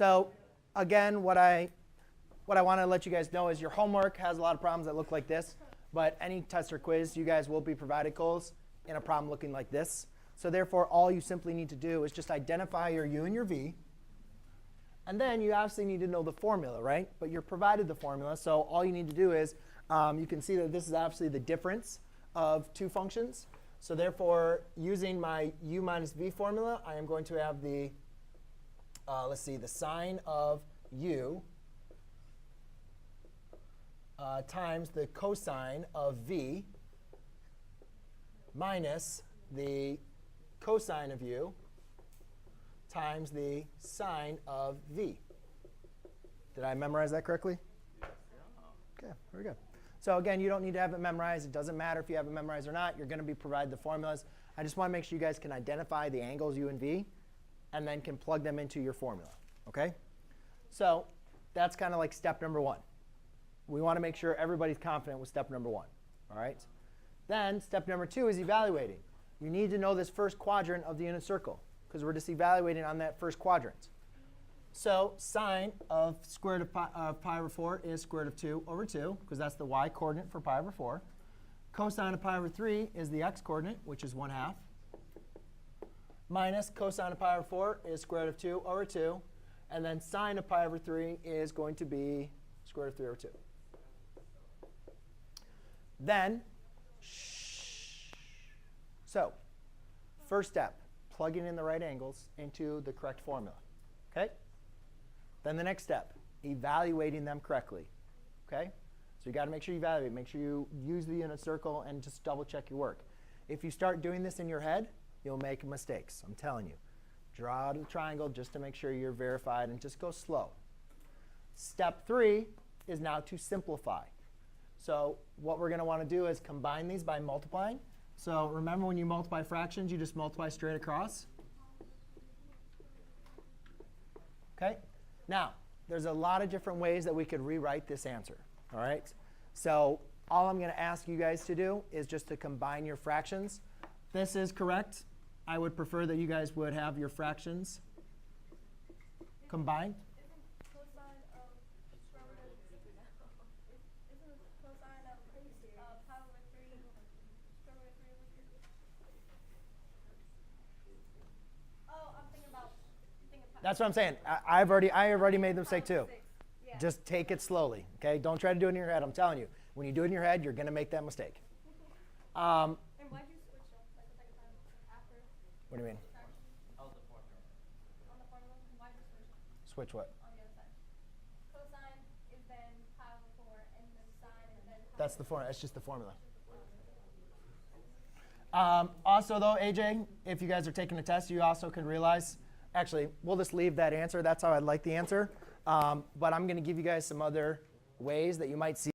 So again, what I want to let you guys know is your homework has a lot of problems that look like this. But any test or quiz, you guys will be provided goals in a problem looking like this. So therefore, all you simply need to do is just identify your u and your v. And then you obviously need to know the formula, right? But you're provided the formula. So all you need to do is, you can see that this is obviously the difference of two functions. So therefore, using my u minus v formula, I am going to have the, let's see, the sine of u times the cosine of v minus the cosine of u times the sine of v. Did I memorize that correctly? OK, very good. So again, you don't need to have it memorized. It doesn't matter if you have it memorized or not. You're going to be provided the formulas. I just want to make sure you guys can identify the angles u and v, and then can plug them into your formula. OK? So that's kind of like step number 1. We want to make sure everybody's confident with step number 1. All right? Then step number 2 is evaluating. You need to know this first quadrant of the unit circle, because we're just evaluating on that first quadrant. So sine of square root of pi over 4 is square root of 2 over 2, because that's the y coordinate for pi over 4. Cosine of pi over 3 is the x coordinate, which is 1/2. Minus cosine of pi over 4 is square root of 2 over 2. And then sine of pi over 3 is going to be square root of 3 over 2. Then, so first step, plugging in the right angles into the correct formula. OK? Then the next step, evaluating them correctly. OK? So you got to make sure you evaluate. Make sure you use the unit circle and just double check your work. If you start doing this in your head, you'll make mistakes. I'm telling you. Draw out a triangle just to make sure you're verified, and just go slow. Step 3 is now to simplify. So what we're going to want to do is combine these by multiplying. So remember, when you multiply fractions, you just multiply straight across. OK? Now, there's a lot of different ways that we could rewrite this answer. All right? So all I'm going to ask you guys to do is just to combine your fractions. This is correct. I would prefer that you guys would have your fractions combined. That's what I'm saying. I have already made the mistake too. Yeah. Just take it slowly. OK? Don't try to do it in your head. I'm telling you, when you do it in your head, you're going to make that mistake. And why'd you switch up like the second time after? What do you mean? On the formula? Why'd you switch? Switch what? On the other side. Cosine is then pi over 4, and then sine is then pi. That's the formula. That's just the formula. Also, though, AJ, if you guys are taking a test, you also can realize, actually, we'll just leave that answer. That's how I'd like the answer. But I'm going to give you guys some other ways that you might see